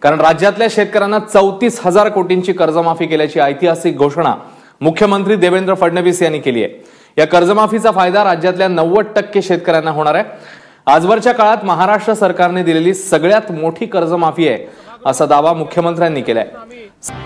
कारण राज्यातल्या शेतकऱ्यांना 34,000 कोटींची कर्जमाफी केल्याची ऐतिहासिक घोषणा मुख्यमंत्री देवेंद्र फडणवीस यांनी केली आहे। या कर्जमाफीचा फायदा राज्यातल्या 90% शेतकऱ्यांना होणार आहे। आजवरच्या काळात महाराष्ट्र सरकारने दिलेली सगळ्यात मोठी कर्जमाफी आहे असा दावा मुख्यमंत्र्यांनी केलाय।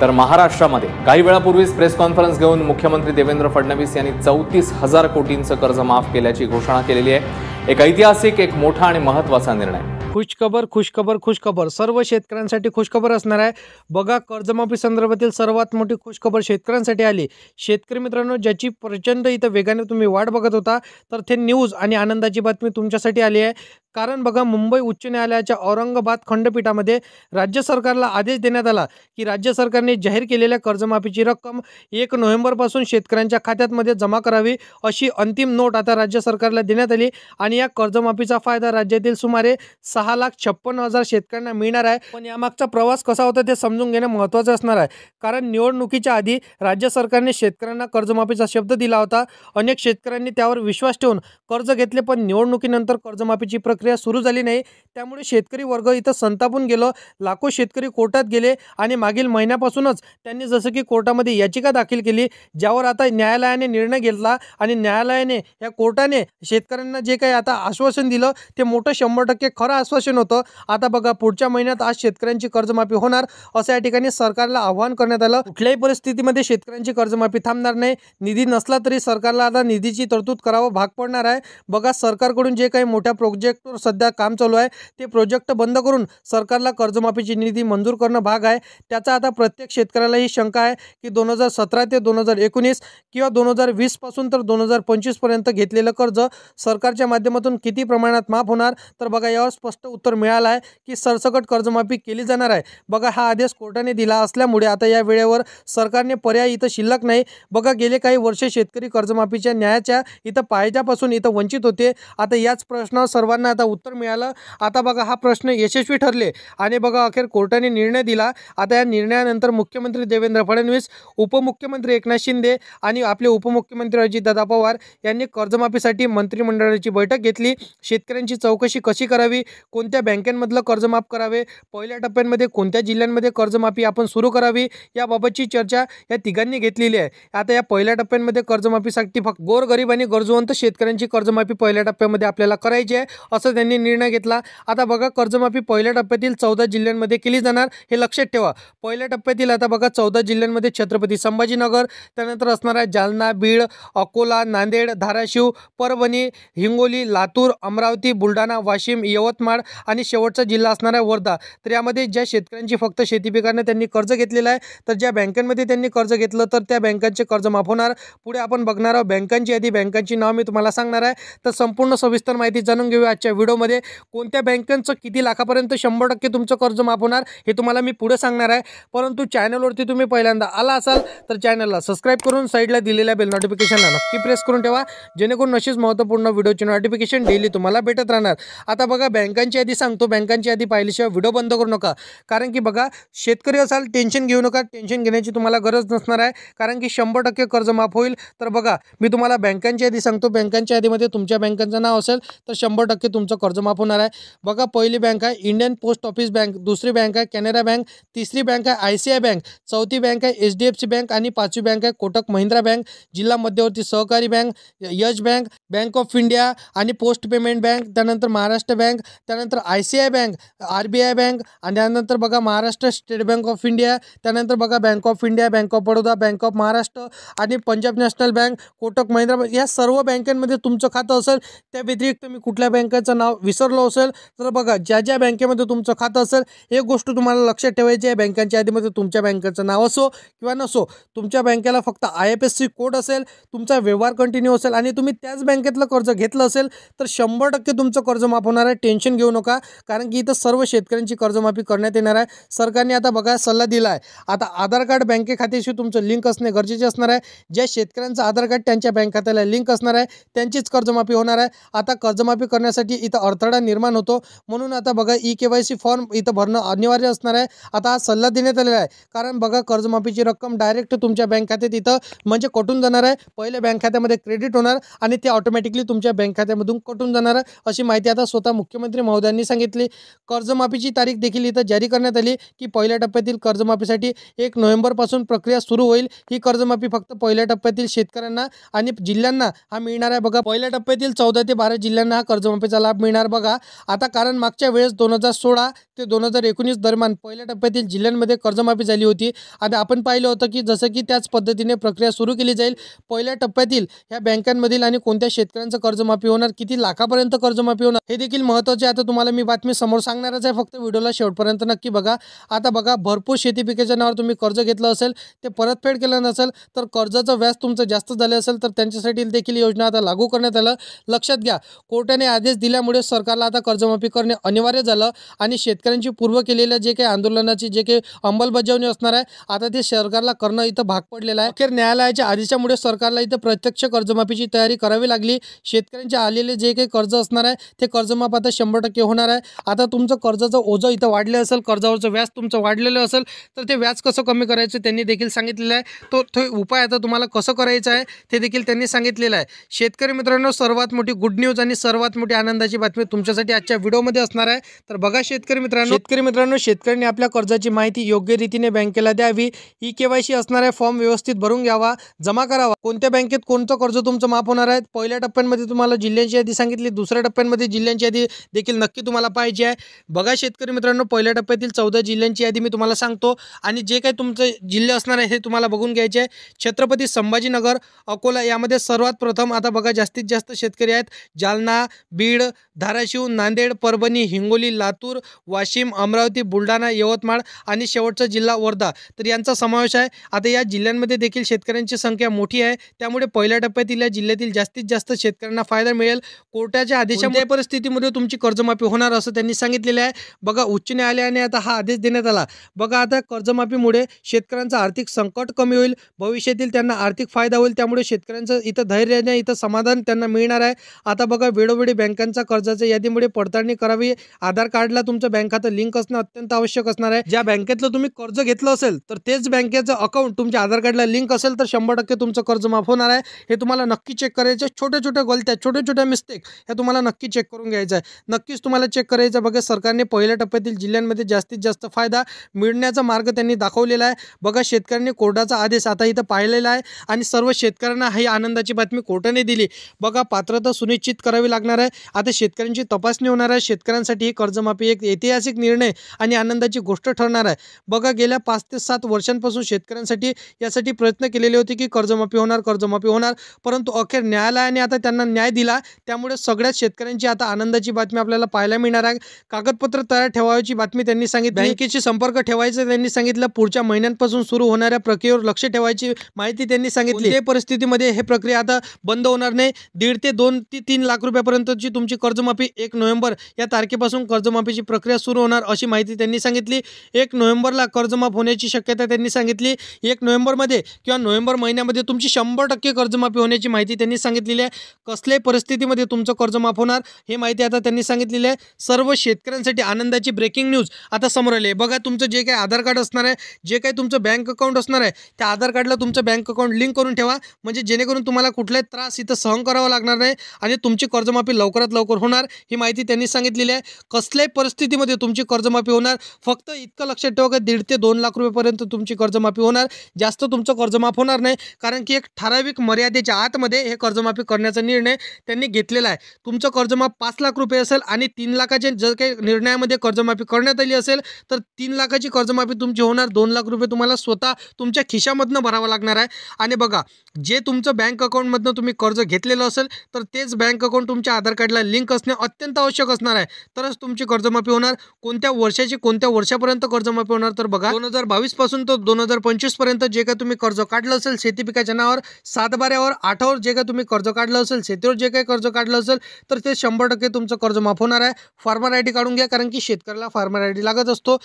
तर महाराष्ट्रामध्ये काही वेळापूर्वीच प्रेस कॉन्फरन्स घेऊन मुख्यमंत्री देवेंद्र फडणवीस यांनी 34,000 कोटींचं कर्ज माफ केल्याची घोषणा केलेली आहे। एक ऐतिहासिक, एक मोठा आणि महत्त्वाचा निर्णय। खुशखबर खुशखबर खुशखबर सर्व शेतकऱ्यांसाठी खुशखबर असणार आहे। बघा, कर्जमाफी संदर्भातील सर्वात मोठी खुशखबर शेतकऱ्यांसाठी आली। शेतकरी मित्रांनो, ज्याची प्रचंड इथं वेगाने तुम्ही वाट बघत होता, तर ते न्यूज आणि आनंदाची बातमी तुमच्यासाठी आली आहे। कारण बघा, मुंबई उच्च न्यायालयाच्या औरंगाबाद खंडपीठामध्ये राज्य सरकारला आदेश देण्यात आला की राज्य सरकारने जाहीर केलेल्या कर्जमाफीची रक्कम 1 नोव्हेंबरपासून शेतकऱ्यांच्या खात्यामध्ये जमा करावी, अशी अंतिम नोट आता राज्य सरकारला देण्यात आली। आणि या कर्जमाफीचा फायदा राज्यातील सुमारे 6,56,000 शेतकऱ्यांना मिळणार आहे। पण यामागचा प्रवास कसा होता ते समजून घेणे महत्त्वाचे असणार आहे। कारण निवडणुकीच्या आधी राज्य सरकारने शेतकऱ्यांना कर्जमाफीचा शब्द दिला होता। अनेक शेतकऱ्यांनी त्यावर विश्वास ठेवून कर्ज घेतले, पण निवडणुकीनंतर कर्जमाफीची प्रक्रिया सुरू झाली नाही। त्यामुळे शेतकरी वर्ग इथं संतापून गेलो। लाखो शेतकरी कोर्टात गेले आणि मागील महिन्यापासूनच त्यांनी जसं की कोर्टामध्ये याचिका दाखल केली, ज्यावर आता न्यायालयाने निर्णय घेतला। आणि न्यायालयाने, या कोर्टाने शेतकऱ्यांना जे काही आता आश्वासन दिलं ते मोठं 100% खरं आश्वासन होतं। आता बघा, पुढच्या महिन्यात आज शेतकऱ्यांची कर्जमाफी होणार असं या ठिकाणी सरकारला आवाहन करण्यात आलं। कुठल्याही परिस्थितीमध्ये शेतकऱ्यांची कर्जमाफी थांबणार नाही। निधी नसला तरी सरकारला आता निधीची तरतूद करावं भाग पडणार आहे। बघा, सरकारकडून जे काही मोठ्या प्रोजेक्टवर सध्या काम चालू आहे, ते प्रोजेक्ट बंद करून सरकारला कर्जमाफीची निधी मंजूर करणं भाग आहे। त्याचा आता प्रत्येक शेतकऱ्याला ही शंका आहे की 2017 ते 2019 किंवा 2020 पासून तर 2025 पर्यंत घेतलेलं कर्ज सरकारच्या माध्यमातून किती प्रमाणात माफ होणार। तर बघा, यावर स्पष्ट उत्तर मिळालं आहे की सरसकट कर्जमाफी केली जाणार आहे। बघा, हा आदेश कोर्टाने दिला असल्यामुळे आता या वेळेवर सरकारने पर्याय इथं शिल्लक नाही। बघा, गेले काही वर्षे शेतकरी कर्जमाफीच्या न्यायाच्या इथं पायथ्यापासून इथं वंचित होते। आता याच प्रश्नावर सर्वांना आता उत्तर मिळालं। आता बघा, हा प्रश्न यशस्वी ठरले आणि बघा, अखेर कोर्टाने निर्णय दिला। आता या निर्णयानंतर मुख्यमंत्री देवेंद्र फडणवीस, उपमुख्यमंत्री एकनाथ शिंदे आणि आपले उपमुख्यमंत्री अजितदादा पवार यांनी कर्जमाफीसाठी मंत्रिमंडळाची बैठक घेतली। शेतकऱ्यांची चौकशी कशी करावी, कोणत्या बँकांमधलं कर्ज माफ करावे, पहिल्या टप्प्यामध्ये कोणत्या जिल्ह्यांमध्ये कर्जमाफी आपण सुरू करावी, याबाबतची चर्चा या तिघांनी घेतलेली आहे। आता या पहिल्या टप्प्यामध्ये कर्जमाफीसाठी फक्त गोरगरीब आणि गरजूवंत शेतकऱ्यांची कर्जमाफी पहिल्या टप्प्यामध्ये आपल्याला करायची आहे, असं त्यांनी निर्णय घेतला। आता बघा, कर्जमाफी पहिल्या टप्प्यातील 14 जिल्ह्यांमध्ये केली जाणार, हे लक्षात ठेवा। पहिल्या टप्प्यातील आता बघा 14 जिल्ह्यांमध्ये छत्रपती संभाजीनगर, त्यानंतर असणार आहे जालना, बीड, अकोला, नांदेड, धाराशिव, परभणी, हिंगोली, लातूर, अमरावती, बुलढाणा, वाशिम, यवतमाळ आणि शेवटचा जिल्हा असणार आहे वर्धा। तर यामध्ये ज्या शेतकऱ्यांची फक्त शेती पिकांना त्यांनी कर्ज घेतलेलं आहे, तर ज्या बँकांमध्ये त्यांनी कर्ज घेतलं तर त्या बँकांचे कर्ज माफ होणार। पुढे आपण बघणार आहोत बँकांची यादी, बँकांची नाव मी तुम्हाला सांगणार आहे। तर संपूर्ण सविस्तर माहिती जाणून घेऊया आजच्या व्हिडिओमध्ये। कोणत्या बँकांचं किती लाखापर्यंत 100% तुमचं कर्ज माफ होणार हे तुम्हाला मी पुढे सांगणार आहे। परंतु चॅनलवरती तुम्ही पहिल्यांदा आला असाल तर चॅनलला सबस्क्राईब करून साईडला दिलेल्या बेल नोटिफिकेशनला नक्की प्रेस करून ठेवा, जेणेकरून अशीच महत्त्वपूर्ण व्हिडिओची नोटिफिकेशन डेली तुम्हाला भेटत राहणार। आता बघा, बँकांची यादी सांगतो। बँकांची यादी पाहिल्याशिवाय व्हिडिओ बंद करू नका, कारण की बघा, शेतकरी असाल टेन्शन घेऊ नका। टेन्शन घेण्याची तुम्हाला गरज नसणार आहे, कारण की 100% कर्ज माफ होईल। तर बघा, मी तुम्हाला बँकांची यादी सांगतो। बँकांच्या यादीमध्ये तुमच्या बँकांचं नाव असेल तर 100% तुमचं कर्ज माफ होणार आहे। बघा, पहिली बँक आहे इंडियन पोस्ट ऑफिस बँक, दुसरी बँक आहे कॅनरा बँक, तिसरी बँक आहे ICI बँक, चौथी बँक आहे HDFC बँक आणि पाचवी बँक आहे कोटक महिंद्रा बँक, जिल्हा मध्यवर्ती सहकारी bank, Yes bank, bank of India आणि पोस्ट पेमेंट बँक, त्यानंतर महाराष्ट्र बँक, त्यानंतर ICI बँक, RBI बँक आणि त्यानंतर बघा Maharashtra state bank of India, त्यानंतर बघा bank of India, bank of Baroda, bank of Maharashtra आणि Punjab national bank, Kotak Mahindra bank, या सर्व बँकांमध्ये तुमचं खातं असेल। त्या व्यतिरिक्त मी कुठल्या बँकेचं नाव विसरलो असेल तर बघा, ज्या ज्या बँकेमध्ये तुमचं खातं असेल, एक गोष्ट तुम्हाला लक्षात ठेवायची आहे, बँकांच्या यादीमध्ये तुमच्या बँकेचं नाव असो किंवा नसो, तुमच्या बँकेला फक्त IFSC कोड असेल, तुमचा व्यवहार कंटिन्यू असेल आणि तुम्ही त्याच बँकेतलं कर्ज घेतलं असेल तर 100% तुमचं कर्ज माफ होणार आहे। टेन्शन घेऊ नका, कारण की इथं सर्व शेतकऱ्यांची कर्जमाफी करण्यात येणार आहे। सरकारने आता बघा सल्ला दिला आहे। आता आधार कार्ड बँके खात्याशी तुमचं लिंक असणे गरजेचे असणार आहे। ज्या शेतकऱ्यांचं आधार कार्ड त्यांच्या बँक खात्याला लिंक असणार आहे त्यांचीच कर्जमाफी होणार आहे। आता कर्जमाफी करण्यासाठी इथं अडथळा निर्माण होतो, म्हणून आता बघा KYC फॉर्म इथं भरणं अनिवार्य असणार आहे। आता हा सल्ला देण्यात आलेला आहे, कारण बघा, कर्जमाफीची रक्कम डायरेक्ट तुमच्या बँक खात्यात इथं म्हणजे कटून जाणार आहे। पहिल्या बँक खात्यामध्ये क्रेडिट होणार आणि ते ऑटोमॅटिकली तुमच्या बँक खात्यामधून कटून जाणार आहे, अशी माहिती आता स्वतः मुख्यमंत्री महोदयांनी सांगितले. कर्जमाफीची तारीख देखील इथं जारी करण्यात आली की पहिल्या टप्प्यातील कर्जमाफीसाठी 1 नोव्हेंबरपासून प्रक्रिया सुरू होईल. ही कर्जमाफी फक्त पहिल्या टप्प्यातील शेतकऱ्यांना आणि जिल्ह्यांना हा मिळणार आहे. बघा, पहिल्या टप्प्यातील 14 ते 12 जिल्ह्यांना हा कर्जमाफीचा लाभ मिळणार. बघा आता, कारण मागच्या वेळेस 2016 ते 2019 दरम्यान पहिल्या टप्प्यातील जिल्ह्यांमध्ये कर्जमाफी झाली होती आणि आपण पाहिलं होतं की जसं की त्याच पद्धतीने प्रक्रिया सुरू केली जाईल. पहिल्या टप्प्यातील ह्या बँकांमधील आणि कोणत्या शेतकऱ्यांचं कर्जमाफी होणार, किती लाखापर्यंत कर्जमाफी होणार हे देखील महत्त्वाचे. आता तुम्हाला मी बातमी समोर सांगणारच आहे, फक्त व्हिडिओला शेवटपर्यंत नक्की बघा. आता बघा, भरपूर शेती पिकाच्या नावावर तुम्ही कर्ज घेतलं असेल, ते परतफेड केलं नसेल, तर कर्जाचं व्याज तुमचं जास्त झालं असेल, तर त्यांच्यासाठी देखील योजना आता लागू करण्यात आलं. लक्षात घ्या, कोर्टाने आदेश दिल्यामुळे सरकारला आता कर्जमाफी करणे अनिवार्य झालं आणि शेतकऱ्यांची पूर्व केलेल्या जे काही आंदोलनाची जे काही अंमलबजावणी असणार आहे, आता ते सरकारला करणं इथं भाग पडलेलं आहे. अखेर न्यायालयाच्या आदेशामुळे सरकारला इथं प्रत्यक्ष कर्जमाफीची तयारी करावी लागली. शेतकऱ्यांचे आलेले जे काही कर्ज असणार आहे ते कर्जमाफ आता 100% होणार आहे. आता तुमचं कर्जाचं ओझं इथं वाढलं असेल, कर्जावरचं व्याज तुमचं वाढलेलं असेल, तर ते व्याज कसं कमी करायचं त्यांनी देखील सांगितलेलं आहे. तो उपाय आता तुम्हाला कसं करायचं आहे ते देखील त्यांनी सांगितलेलं आहे. शेतकरी मित्रांनो, सर्वात मोठी गुड न्यूज आणि सर्वात मोठी आनंदाची बातमी तुमच्यासाठी आजच्या व्हिडिओमध्ये असणार आहे. तर बघा शेतकरी मित्रांनो, शेतकऱ्यांनी आपल्या कर्जाची माहिती योग्य रीतीने बँकेला द्यावी. KYC असणारा फॉर्म व्यवस्थित भरून घ्यावा, जमा करावा. कोणत्या बँकेत कोणतं कर्ज तुमचं माफ होणार आहे. पहिल्या टप्प्यांमध्ये तुम्हाला जिल्ह्यांची यादी सांगितली, दुसऱ्या टप्प्यांमध्ये जिल्ह्यांची यादी देखील नक्की तुम्हाला पाहिजे आहे. बघा शेतकरी मित्रांनो, पहिल्या टप्प्यातील 14 जिल्ह्यांची यादी मी तुम्हाला सांगतो आणि जे काही तुमचं जिल्हे असणार आहे हे तुम्हाला बघून घ्यायचे आहे. छत्रपती संभाजीनगर, अकोला यामध्ये सर्वात प्रथम आता बघा जास्तीत जास्त शेतकरी आहेत. जालना, बीड, धाराशिव, नांदेड, परभणी, हिंगोली, लातूर, वाशिम, अमरावती, बुलढाणा, यवतमाळ आणि शेवटचा जिल्हा वर्धा, तर यांचा समावेश आहे. आता या जिल्ह्यांमध्ये देखील शेतकऱ्यांची संख्या मोठी आहे, त्यामुळे पहिल्या टप्प्यातील या जिल्ह्यातील जास्तीत जास्त शेतकऱ्यांना फायदा मिळेल. कोर्टाच्या आदेशामुळे परिस्थितीमध्ये तुमची कर्जमाफी होणार असं त्यांनी सांगितलेलं आहे. बघा, उच्च न्यायालयाने आता हा आदेश देण्यात आला. बघा, आता कर्जमाफीमुळे शेतकऱ्यांचं आर्थिक संकट कमी होईल, भविष्यातील त्यांना आर्थिक फायदा होईल. त्यामुळे शेतकऱ्यांचं इथं धैर्याने इथं समाधान त्यांना मिळणार आहे. आता बघा, वेळोवेळी बँकांचा कर्जाच्या यादीमुळे पडताळणी करावी. आधार कार्डला तुमचं बँक खातं लिंक असणं अत्यंत आवश्यक असणार आहे. ज्या बँकेतलं तुम्ही कर्ज घेतलं असेल तर तेच बँकेचं अकाउंट तुमच्या आधार कार्डला लिंक असेल तर 100% तुमचं कर्ज माफ होणार आहे. हे तुम्हाला नक्की चेक करायचं. छोट्या गलत्या, छोट्या मिस्टेक ह्या तुम्हाला नक्की चेक करून घ्यायचं आहे. नक्कीच तुम्हाला चेक करायचं. बघा, सरकारने पहिल्या टप्प्यातील जिल्ह्यांमध्ये जास्तीत जास्त फायदा मिळण्याचा मार्ग त्यांनी दाखवलेला आहे. बघा, शेतकऱ्यांनी कोर्टाचा आदेश आता इथं पाहिलेला आहे आणि सर्व शेतकऱ्यांना ही आनंदाची बातमी कोर्टाने दिली. बघा, पात्रता सुनिश्चित करावी लागणार आहे. आता शेतकऱ्यांची तपासणी होणार आहे. शेतकऱ्यांसाठी ही कर्जमाफी एक ऐतिहासिक निर्णय आणि आनंदाची गोष्ट ठरणार आहे. बघा, गेल्या 5 ते 7 वर्षांपासून शेतकऱ्यांसाठी यासाठी प्रयत्न केलेले होते की कर्जमाफी होणार, परंतु अखेर न्यायालयाने आता त्यांना न्याय दिला. त्यामुळे सगळ्याच शेतकऱ्यांची आता आनंदाची बातमी आपल्याला पाहायला मिळणार आहे. कागदपत्र तयार ठेवायची बातमी त्यांनी सांगितली. बँकेशी संपर्क ठेवायचा त्यांनी सांगितलं. पुढच्या महिन्यांपासून सुरू होणाऱ्या प्रक्रियेवर लक्ष ठेवायची माहिती त्यांनी सांगितली. या परिस्थितीमध्ये हे प्रक्रिया आता बंद होणार नाही. 1.5 ते 2 ते 3 लाख रुपयापर्यंतची तुमची कर्जमाफी 1 नोव्हेंबर या तारखेपासून कर्जमाफीची प्रक्रिया सुरू होणार अशी माहिती त्यांनी सांगितली. 1 नोव्हेंबरला कर्जमाफ होण्याची शक्यता त्यांनी सांगितली. 1 नोव्हेंबरमध्ये किंवा नोव्हेंबर महिन्यामध्ये तुमची 100% कर्जमाफी होण्याची माहिती त्यांनी सांगितलेली आहे. कसल्याही परिस्थितीमध्ये तुमचं कर्जमाफ होणार ही माहिती आता त्यांनी सांगितलेली आहे. सर्व शेतकऱ्यांसाठी आनंदाची ब्रेकिंग न्यूज आता समोर आली आहे. बघा, तुमचं जे काही आधार कार्ड असणार आहे, जे काही तुमचं बँक अकाउंट असणार आहे, त्या आधार कार्डला तुमचं बँक अकाउंट लिंक करून ठेवा, म्हणजे जेणेकरून तुम्हाला कुठलाही त्रास इथं सहन करावा लागणार नाही आणि तुमची कर्जमाफी लवकरात लवकर होणार ही माहिती त्यांनी सांगितलेली आहे. कसल्याही परिस्थितीमध्ये तुमची कर्जमाफी होणार. फक्त इतकं लक्षात ठेवा की 1.5 ते 2 लाख रुपयापर्यंत तुमची कर्जमाफी होणार. जास्त तुमचं कर्जमाफ होणार नाही, कारण की एक ठराविक मर्यादेच्या आतमध्ये हे कर्जमाफी करण्याचा निर्णय त्यांनी घेतलेला आहे. तुमचं कर्जमाफ 5 लाख रुपये असेल आणि 3 लाखाच्या जर काही निर्णयामध्ये कर्जमाफी करण्यात आली असेल तर 3 लाखाची कर्जमाफी तुमची होणार. 2 लाख रुपये तुम्हाला स्वतः तुमच्या खिशामधनं भरावं लागणार आहे. आणि बघा, जे तुमचं बँक अकाउंटमधनं तुम्ही कर्ज घेतलेलं असेल तर तेच बँक अकाउंट तुमच्या आधार कार्डला लिंक असणे अत्यंत आवश्यक असणार आहे, तरच तुमची कर्जमाफी होणार. कोणत्या वर्षाची कोणत्या वर्षापर्यंत कर्जमाफी होणार तर बघा, 2022 पासून तर 2025 पर्यंत जे काही तुम्ही कर्ज काढलं असेल शेती पिकाच्या नावावर, 7/12वर 8वर जे काही तुम्ही कर्ज काढलं असेल, शेतीवर जे काही कर्ज काढलं असेल तर ते 100% तुमचं कर्ज माफ होणार आहे. फार्मर आयडी काढून घ्या, कारण की शेतकऱ्याला फार्मर आयडी लागत असतो.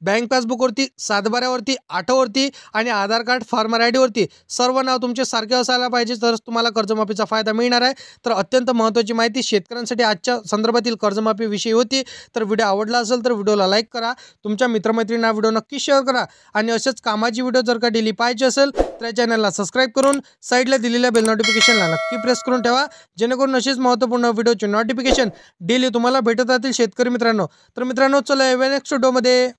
बँक पासबुकवरती, सातबाऱ्यावरती, आठवरती आणि आधार कार्ड, फार्मर आय डीवरती सर्व नाव तुमचे सारखे असायला पाहिजे, तरच तुम्हाला कर्जमाफीचा फायदा मिळणार आहे. तर अत्यंत महत्त्वाची माहिती शेतकऱ्यांसाठी आजच्या संदर्भातील कर्जमाफीविषयी होती. तर व्हिडिओ आवडला असेल तर व्हिडिओला लाईक करा, तुमच्या मित्रमैत्रिणींना व्हिडिओ नक्की शेअर करा आणि असेच कामाची व्हिडिओ जर का डेली पाहिजे असेल तर या चॅनलला सबस्क्राईब करून साईडला दिलेल्या बेल नोटिफिकेशनला नक्की प्रेस करून ठेवा, जेणेकरून अशीच महत्त्वपूर्ण व्हिडिओची नोटिफिकेशन डेली तुम्हाला भेटत राहतील शेतकरी मित्रांनो. तर मित्रांनो, चला नेक्स्ट व्हिडिओमध्ये